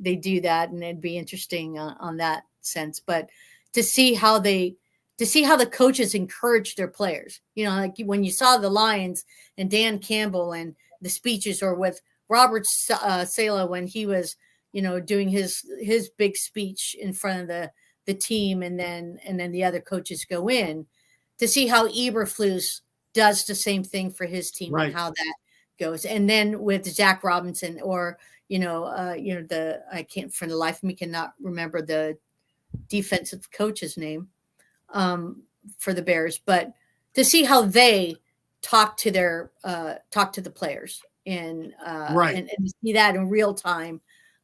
Speaker 2: they do that, and it'd be interesting on that sense. But to see how the coaches encourage their players, like when you saw the Lions and Dan Campbell and the speeches, or with Robert Sala when he was doing his big speech in front of the team, and then the other coaches go in, to see how Eberflus does the same thing for his team and
Speaker 1: Right.
Speaker 2: how that goes. And then with Zach Robinson, or I can't for the life of me cannot remember the defensive coach's name for the Bears, but to see how they talk to the players and
Speaker 1: Right.
Speaker 2: and see that in real time,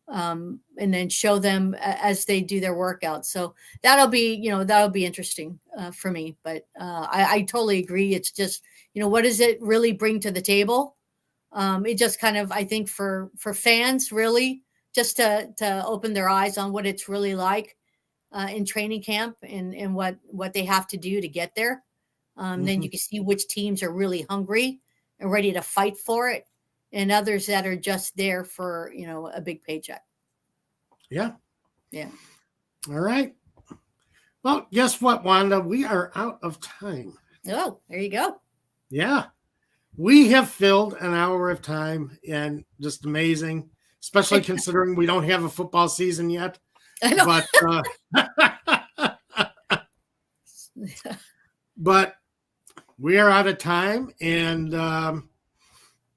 Speaker 2: and then show them as they do their workouts. So that'll be interesting for me. But I totally agree. It's just, what does it really bring to the table? It just kind of, I think, for fans, really, just to open their eyes on what it's really like in training camp, and what they have to do to get there. Then you can see which teams are really hungry and ready to fight for it, and others that are just there for a big paycheck.
Speaker 1: Yeah.
Speaker 2: Yeah.
Speaker 1: All right. Well, guess what, Wanda? We are out of time.
Speaker 2: Oh, there you go.
Speaker 1: Yeah. We have filled an hour of time, and just amazing, especially considering we don't have a football season yet.
Speaker 2: I know.
Speaker 1: But we are out of time, and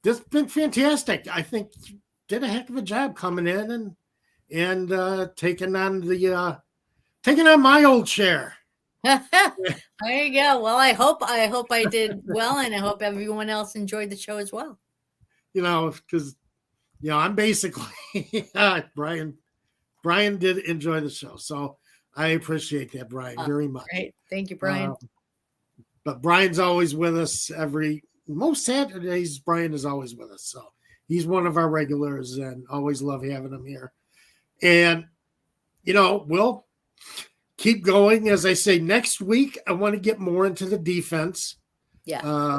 Speaker 1: this has been fantastic. I think you did a heck of a job coming in and taking on my old chair.
Speaker 2: There you go. Well, I hope I did well, and I hope everyone else enjoyed the show as well.
Speaker 1: Because I'm basically Brian did enjoy the show, so I appreciate that, Brian, very much.
Speaker 2: Great. Thank you, Brian.
Speaker 1: But Brian's always with us most Saturdays. Brian is always with us, so he's one of our regulars, and always love having him here. And we'll keep going. As I say, next week I want to get more into the defense.
Speaker 2: Yeah.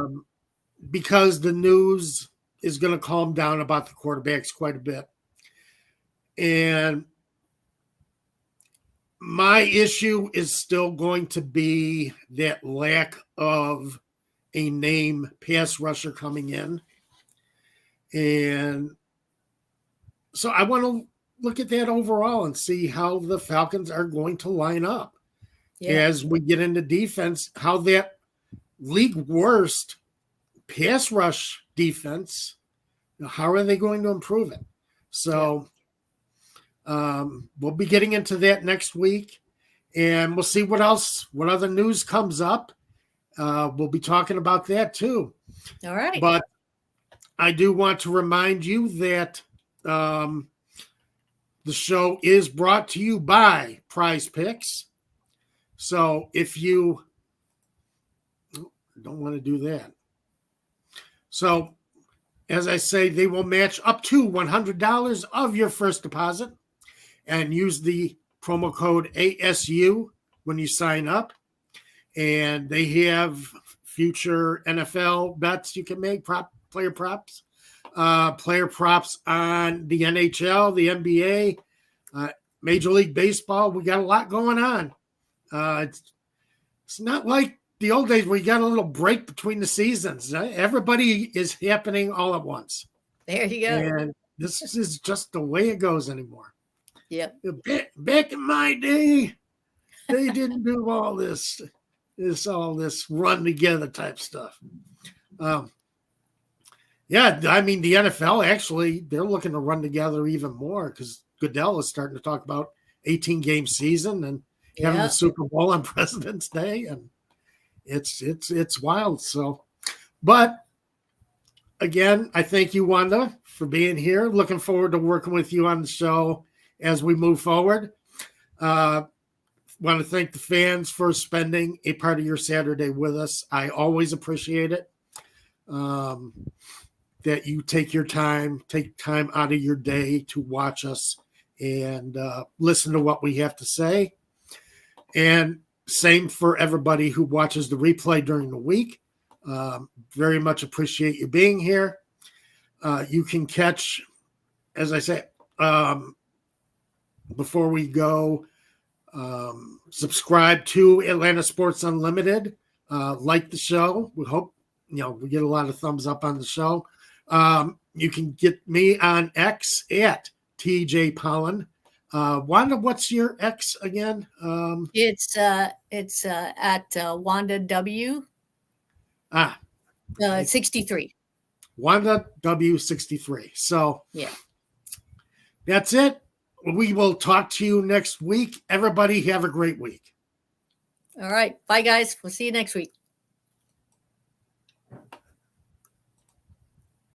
Speaker 1: Because the news is going to calm down about the quarterbacks quite a bit. And my issue is still going to be that lack of a name pass rusher coming in. And so I want to look at that overall and see how the Falcons are going to line up as we get into defense, how that league worst pass rush defense, how are they going to improve it? So we'll be getting into that next week, and we'll see what other news comes up. We'll be talking about that too.
Speaker 2: All right.
Speaker 1: But I do want to remind you that the show is brought to you by Prize Picks. So if you don't want to do that. So as I say, they will match up to $100 of your first deposit, and use the promo code ASU when you sign up. And they have future NFL bets you can make, player props on the NHL, the NBA, Major League Baseball. We got a lot going on. It's not like the old days where you got a little break between the seasons. Everybody is happening all at once.
Speaker 2: There you go.
Speaker 1: And this is just the way it goes anymore.
Speaker 2: Yep.
Speaker 1: Back in my day, they didn't do all this run together type stuff. I mean, the NFL actually, they're looking to run together even more, because Goodell is starting to talk about 18-game season and having the Super Bowl on President's Day, and it's wild. So, but again, I thank you, Wanda, for being here. Looking forward to working with you on the show as we move forward. Want to thank the fans for spending a part of your Saturday with us. I always appreciate it. That you take time out of your day to watch us and listen to what we have to say. And same for everybody who watches the replay during the week. Very much appreciate you being here. You can catch, as I said, before we go, subscribe to Atlanta Sports Unlimited. Like the show. We hope we get a lot of thumbs up on the show. You can get me on X at TJ Pollen. Wanda, what's your X again?
Speaker 2: It's at Wanda W. 63.
Speaker 1: Wanda W63. So
Speaker 2: Yeah.
Speaker 1: that's it. We will talk to you next week. Everybody have a great week.
Speaker 2: All right. Bye, guys. We'll see you next week.